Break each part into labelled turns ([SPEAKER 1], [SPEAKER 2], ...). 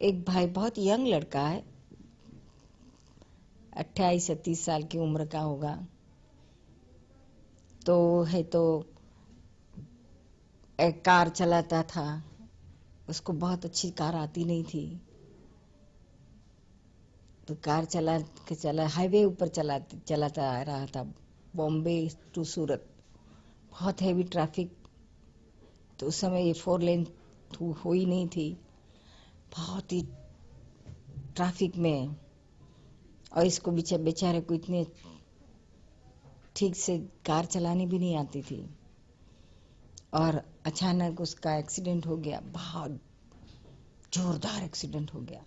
[SPEAKER 1] एक भाई, बहुत यंग लड़का है, 28-30 साल की उम्र का होगा। तो एक कार चलाता था। उसको बहुत अच्छी कार आती नहीं थी, तो कार चला हाईवे ऊपर चलाता आ रहा था, बॉम्बे टू सूरत। बहुत हैवी ट्रैफिक। तो उस समय ये 4 लेन हुई नहीं थी। बहुत ही ट्रैफिक में, और इसको बेचारे को इतने ठीक से कार चलानी भी नहीं आती थी। और अचानक उसका एक्सीडेंट हो गया, बहुत जोरदार एक्सीडेंट हो गया।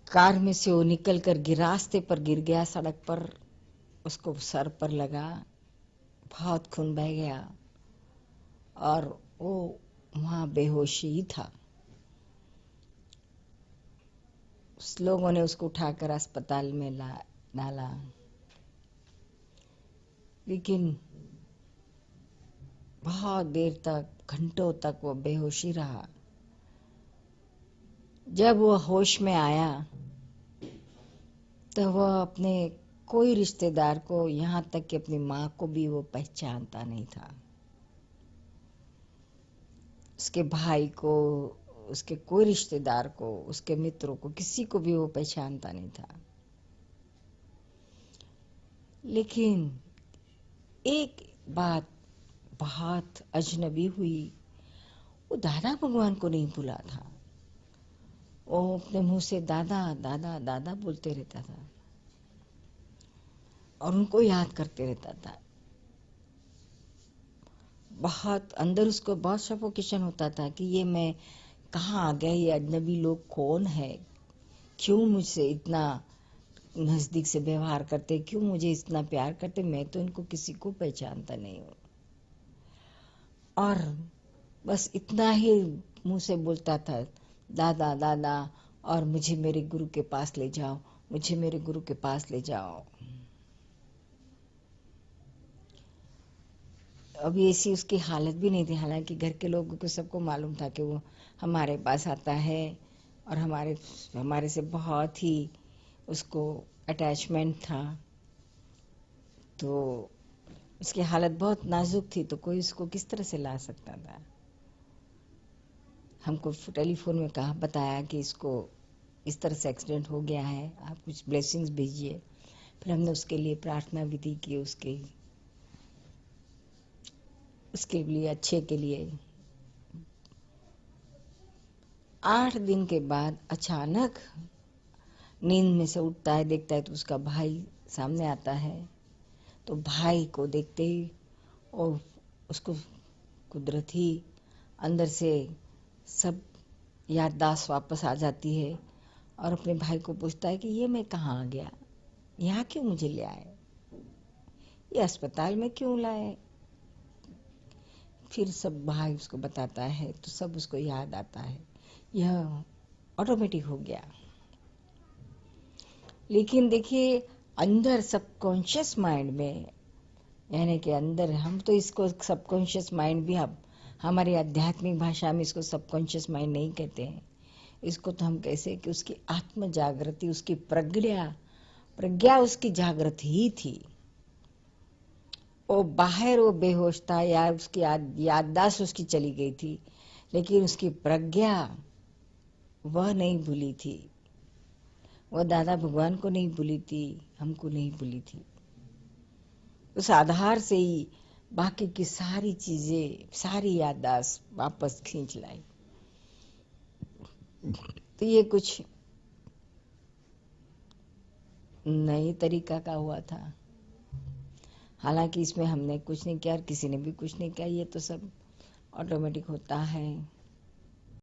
[SPEAKER 1] कार में से वो निकल कर रास्ते पर गिर गया, सड़क पर। उसको सर पर लगा, बहुत खून बह गया, और वो वहां बेहोशी ही था। उस लोगों ने उसको उठाकर अस्पताल में डाला, लेकिन बहुत देर तक, घंटों तक वो बेहोशी रहा। जब वो होश में आया तो वह अपने कोई रिश्तेदार को, यहाँ तक कि अपनी माँ को भी वो पहचानता नहीं था। उसके भाई को, उसके कोई रिश्तेदार को, उसके मित्रों को, किसी को भी वो पहचानता नहीं था। लेकिन एक बात बहुत अजनबी हुई। वो दादा भगवान को नहीं भूला था। वो अपने मुंह से दादा दादा दादा बोलते रहता था और उनको याद करते रहता था। बहुत अंदर उसको बहुत सफोकेशन होता था कि ये मैं कहाँ आ गया, ये अजनबी लोग कौन है, क्यों मुझसे इतना नजदीक से व्यवहार करते, क्यों मुझे इतना प्यार करते, मैं तो इनको किसी को पहचानता नहीं हूँ। और बस इतना ही मुंह से बोलता था, दादा दादा, और मुझे मेरे गुरु के पास ले जाओ, मुझे मेरे गुरु के पास ले जाओ। अभी ऐसी उसकी हालत भी नहीं थी, हालांकि घर के लोगों को सबको मालूम था कि वो हमारे पास आता है और हमारे से बहुत ही उसको अटैचमेंट था। तो उसकी हालत बहुत नाजुक थी, तो कोई उसको किस तरह से ला सकता था। हमको टेलीफोन में बताया कि इसको इस तरह से एक्सीडेंट हो गया है, आप कुछ ब्लेसिंग्स भेजिए। फिर हमने उसके लिए प्रार्थना विधि की, उसके लिए अच्छे के लिए। 8 दिन के बाद अचानक नींद में से उठता है, देखता है तो उसका भाई सामने आता है। तो भाई को देखते ही और उसको कुदरती अंदर से सब याददाश्त वापस आ जाती है, और अपने भाई को पूछता है कि ये मैं कहाँ आ गया, यहाँ क्यों मुझे ले आए, ये अस्पताल में क्यों लाए। फिर सब भाई उसको बताता है, तो सब उसको याद आता है, यह ऑटोमेटिक हो गया। लेकिन देखिए, अंदर सबकॉन्शियस माइंड में, यानी कि अंदर, हम तो इसको सबकॉन्शियस माइंड भी, हम हमारी आध्यात्मिक भाषा में इसको सबकॉन्शियस माइंड नहीं कहते हैं। इसको तो हम कैसे कि उसकी आत्म जागृति, उसकी प्रज्ञा उसकी जागृत ही थी। वो बाहर वो बेहोश था, या उसकी याददाश्त उसकी चली गई थी, लेकिन उसकी प्रज्ञा वह नहीं भूली थी। वह दादा भगवान को नहीं भूली थी, हमको नहीं भूली थी। उस आधार से ही बाकी की सारी चीजें, सारी याददाश्त वापस खींच लाई। तो ये कुछ नई तरीका का हुआ था। हालांकि इसमें हमने कुछ नहीं किया और किसी ने भी कुछ नहीं किया, ये तो सब ऑटोमेटिक होता है।